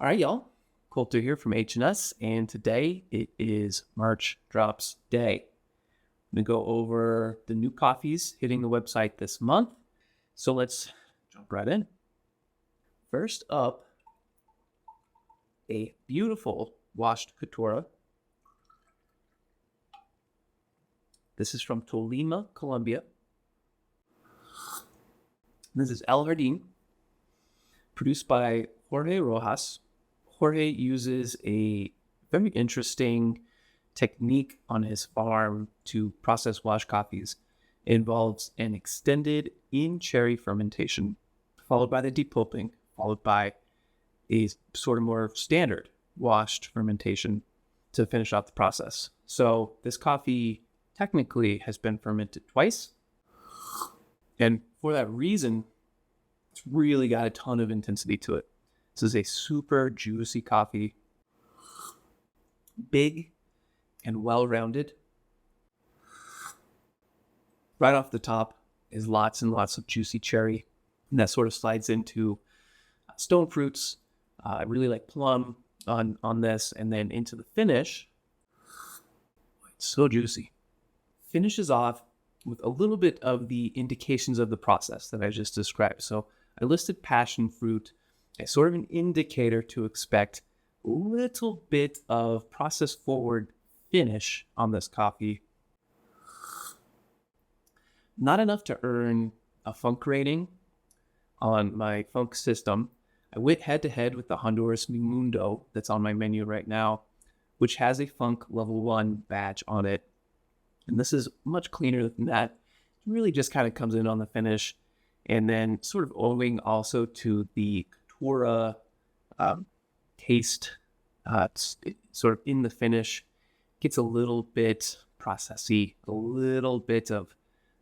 All right, y'all. Coulter here from H&S, and today it is March Drops Day. I'm going to go over the new coffees hitting the website this month. So let's jump right in. First up, a beautiful washed Caturra. This is from Tolima, Colombia. This is El Jardin, produced by Jorge Rojas. Jorge uses a very interesting technique on his farm to process washed coffees. It involves an extended in-cherry fermentation, followed by the depulping, followed by a sort of more standard washed fermentation to finish off the process. So this coffee technically has been fermented twice. And for that reason, it's really got a ton of intensity to it. This is a super juicy coffee, big and well-rounded. Right off the top is lots and lots of juicy cherry, and that sort of slides into stone fruits. I really like plum on this, and then into the finish. It's so juicy. Finishes off with a little bit of the indications of the process that I just described. So I listed passion fruit as sort of an indicator to expect a little bit of process forward finish on this coffee. Not enough to earn a funk rating on my funk system. I went head to head with the Honduras Mi Mundo that's on my menu right now, which has a funk level 1 badge on it. And this is much cleaner than that. It really just kind of comes in on the finish, and then sort of owing also to the Caturra taste, it's sort of in the finish, gets a little bit processy, a little bit of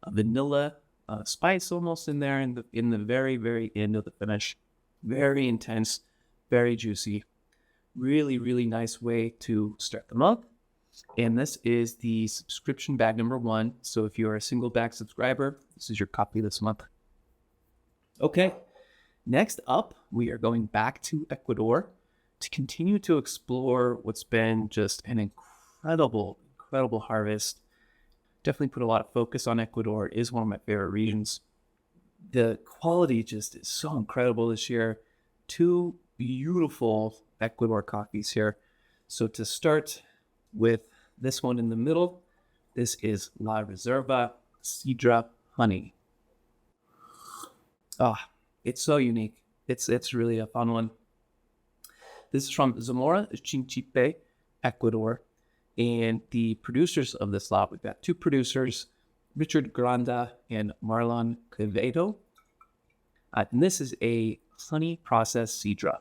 vanilla spice almost in there in the very, very end of the finish. Very intense, very juicy. Really, really nice way to start the month. And this is the subscription bag number 1. So if you're a single bag subscriber, this is your copy this month. Okay, next up, we are going back to Ecuador to continue to explore what's been just an incredible harvest. Definitely put a lot of focus on Ecuador. It is one of my favorite regions. The quality just is so incredible this year. 2 beautiful Ecuador coffees here. So to start with this one in the middle, this is La Reserva Sidra Honey. It's so unique. It's really a fun one. This is from Zamora Chinchipe, Ecuador. And the producers of this lot, we've got 2 producers, Richard Granda and Marlon Quevedo. And this is a honey processed Sidra.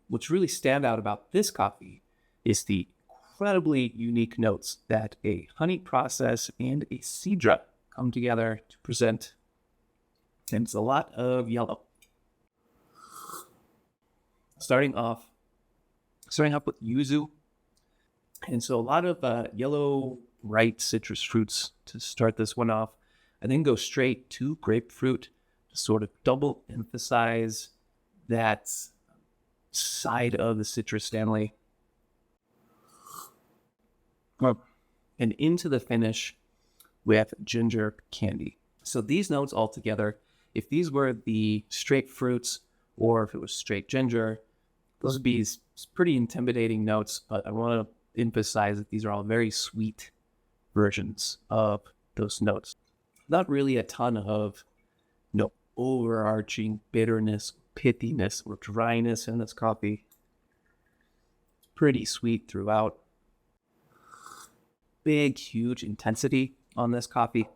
What's really stand out about this coffee is the incredibly unique notes that a honey process and a Sidra come together to present. And it's a lot of yellow. Starting off with yuzu. And so a lot of yellow, ripe citrus fruits to start this one off. And then go straight to grapefruit to sort of double emphasize that side of the citrus family. And into the finish with ginger candy. So these notes all together, if these were the straight fruits or if it was straight ginger, those would be pretty intimidating notes. But I want to emphasize that these are all very sweet versions of those notes. Not really a ton of overarching bitterness, pithiness, or dryness in this coffee. It's pretty sweet throughout. Big, huge intensity on this coffee,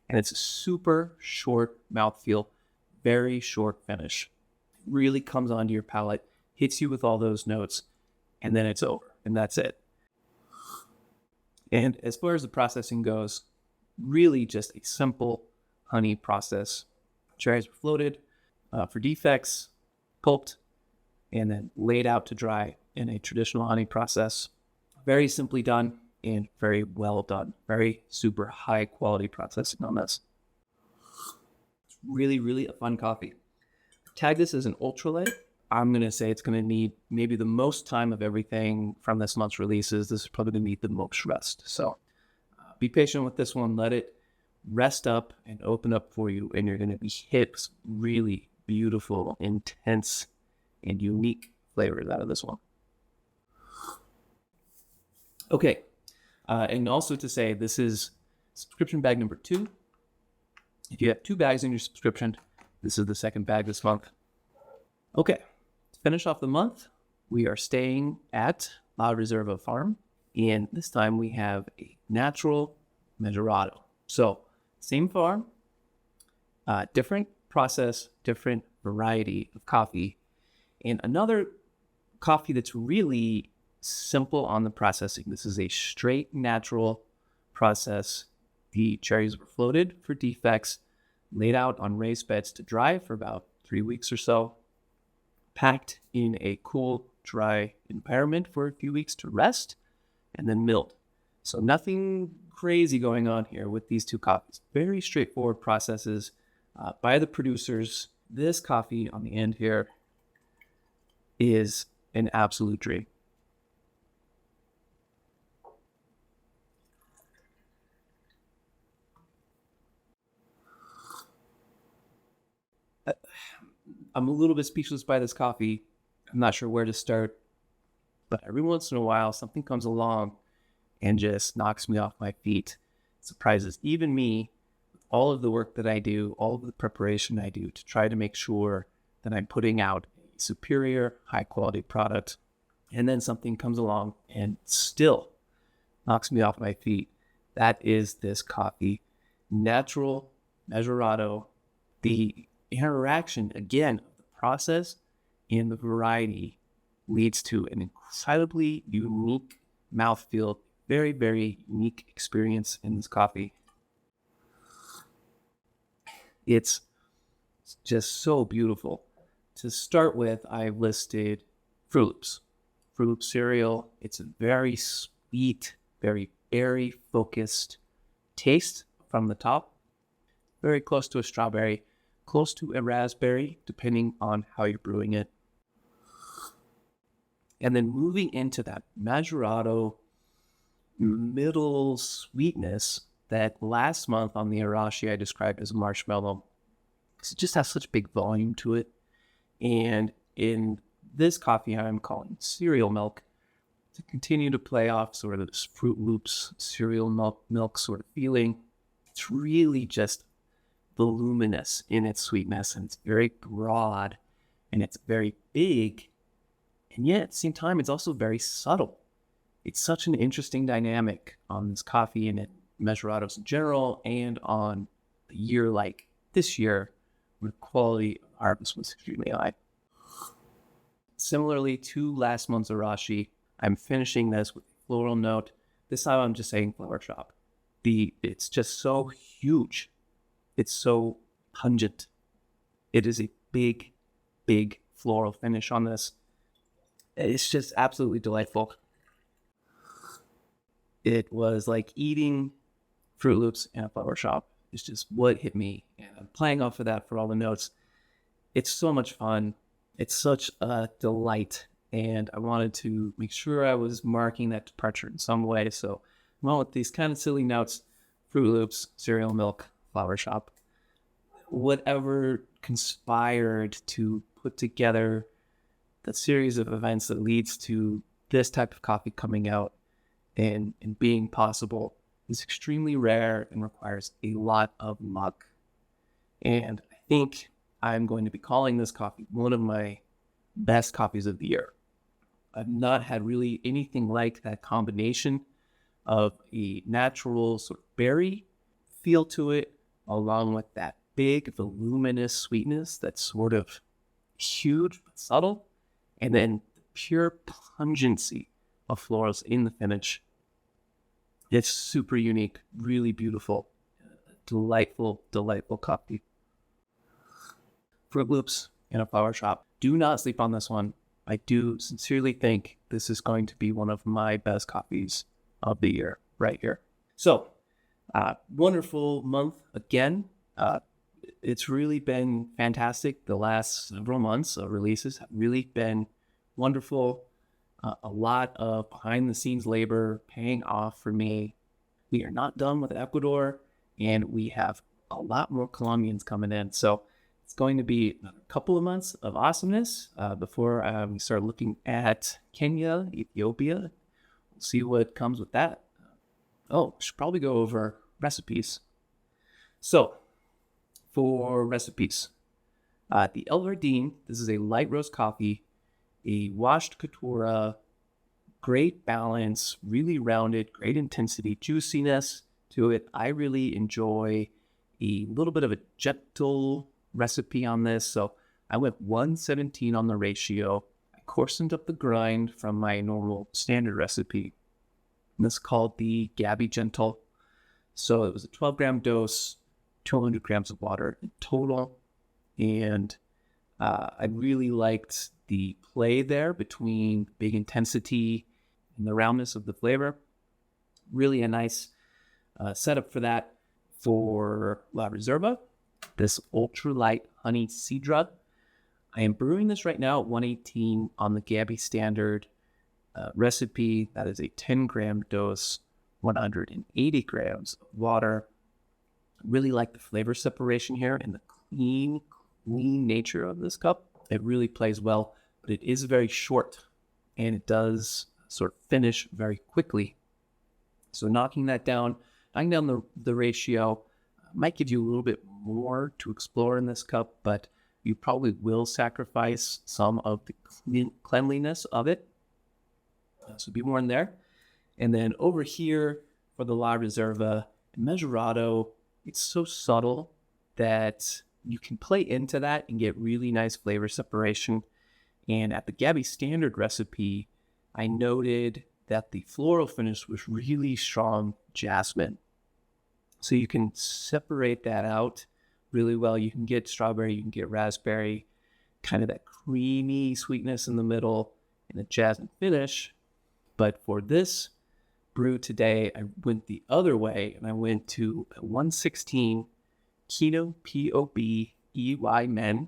and it's a super short mouthfeel, very short finish. It really comes onto your palate, hits you with all those notes, and then it's over, and that's it. And as far as the processing goes, really just a simple honey process. Cherries were floated for defects, pulped, and then laid out to dry in a traditional honey process. Very simply done and very well done. Very super high quality processing on this. It's really, really a fun coffee. Tag this as an ultra light. I'm going to say it's going to need maybe the most time of everything from this month's releases. This is probably going to need the most rest. So be patient with this one. Let it rest up and open up for you, and you're going to be hit with really beautiful, intense, and unique flavors out of this one. Okay. And also to say, this is subscription bag number 2. If you have 2 bags in your subscription, this is the second bag this month. Okay. To finish off the month, we are staying at La Reserva Farm. And this time we have a natural Mejorado. So same farm, different process, different variety of coffee. And another coffee that's really simple on the processing. This is a straight natural process. The cherries were floated for defects, laid out on raised beds to dry for about 3 weeks or so, packed in a cool, dry environment for a few weeks to rest, and then milled. So nothing crazy going on here with these 2 coffees. Very straightforward processes by the producers. This coffee on the end here is an absolute dream. I'm a little bit speechless by this coffee. I'm not sure where to start, but every once in a while, something comes along and just knocks me off my feet. Surprises even me, with all of the work that I do, all of the preparation I do to try to make sure that I'm putting out a superior, high quality product. And then something comes along and still knocks me off my feet. That is this coffee, natural Mejorado. The interaction, again, of the process and the variety leads to an incredibly unique mouthfeel, very, very unique experience in this coffee. It's just so beautiful. To start with, I've listed Fruit Loops. Fruit Loops cereal. It's a very sweet, very berry focused taste from the top. Very close to a strawberry, close to a raspberry, depending on how you're brewing it. And then moving into that Mejorado middle sweetness that last month on the Arashi I described as marshmallow. It just has such big volume to it. And in this coffee I'm calling cereal milk, to continue to play off sort of this Fruit Loops cereal milk sort of feeling. It's really just voluminous in its sweetness, and it's very broad, and it's very big, and yet at the same time it's also very subtle. It's such an interesting dynamic on this coffee and Mejorados in general, and on a year like this year where the quality of harvest was extremely high. Similarly to last month's Arashi, I'm finishing this with a floral note. This time I'm just saying flower shop. It's just so huge. It's so pungent. It is a big, big floral finish on this. It's just absolutely delightful. It was like eating Fruit Loops in a flower shop. It's just what hit me. And I'm playing off of that for all the notes. It's so much fun. It's such a delight. And I wanted to make sure I was marking that departure in some way. So I went with these kind of silly notes: Fruit Loops, cereal milk, flower shop. Whatever conspired to put together the series of events that leads to this type of coffee coming out and being possible is extremely rare and requires a lot of luck. And I think I'm going to be calling this coffee one of my best coffees of the year. I've not had really anything like that combination of a natural sort of berry feel to it, along with that big voluminous sweetness that's sort of huge but subtle, and then the pure pungency of florals in the finish. It's super unique, really beautiful, delightful, delightful coffee. Fruit Loops in a flower shop. Do not sleep on this one. I do sincerely think this is going to be one of my best coffees of the year right here. So, wonderful month again. it's really been fantastic. The last several months of releases have really been wonderful. A lot of behind the scenes labor paying off for me. We are not done with Ecuador, and we have a lot more Colombians coming in. So it's going to be a couple of months of awesomeness before we start looking at Kenya, Ethiopia. We'll see what comes with that. Oh, should probably go over recipes. So for recipes, the El Jardin, this is a light roast coffee, a washed Caturra, great balance, really rounded, great intensity, juiciness to it. I really enjoy a little bit of a gentle recipe on this. So I went 117 on the ratio. I coarsened up the grind from my normal standard recipe. And this is called the Gabby Gentle. So it was a 12-gram dose, 200 grams of water in total. And I really liked the play there between big intensity and the roundness of the flavor. Really a nice setup for that. For La Reserva, this ultralight honey Sidra. I am brewing this right now at 118 on the Gabby standard recipe. That is a 10-gram dose, 180 grams of water. I really like the flavor separation here and the clean nature of this cup. It really plays well, but it is very short and it does sort of finish very quickly. So knocking down the ratio might give you a little bit more to explore in this cup, but you probably will sacrifice some of the cleanliness of it. So be more in there. And then over here for the La Reserva, Mejorado, it's so subtle that you can play into that and get really nice flavor separation. And at the Gabby standard recipe, I noted that the floral finish was really strong jasmine. So you can separate that out really well. You can get strawberry, you can get raspberry, kind of that creamy sweetness in the middle and a jasmine finish. But for this brew today, I went the other way and I went to 116 Kino POB Men.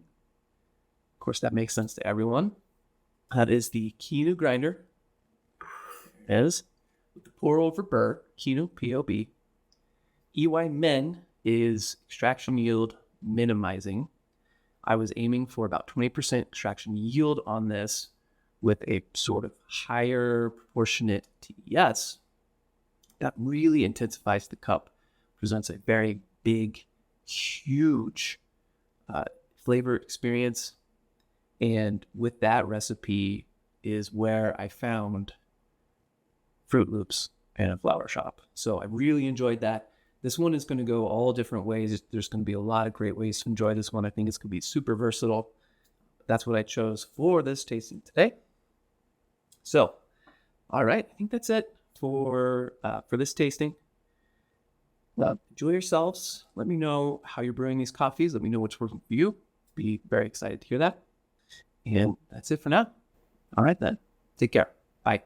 Of course, that makes sense to everyone. That is the Kino grinder. As with the pour over burr, Kino POB. Men is extraction yield minimizing. I was aiming for about 20% extraction yield on this with a sort of higher proportionate TDS. That really intensifies the cup, presents a very big, huge flavor experience. And with that recipe is where I found Fruit Loops and a flower shop. So I really enjoyed that. This one is going to go all different ways. There's going to be a lot of great ways to enjoy this one. I think it's going to be super versatile. That's what I chose for this tasting today. So, all right, I think that's it for this tasting. Enjoy yourselves. Let me know how you're brewing these coffees. Let me know what's working for you. Be very excited to hear that. And that's it for now. All right, then. Take care. Bye.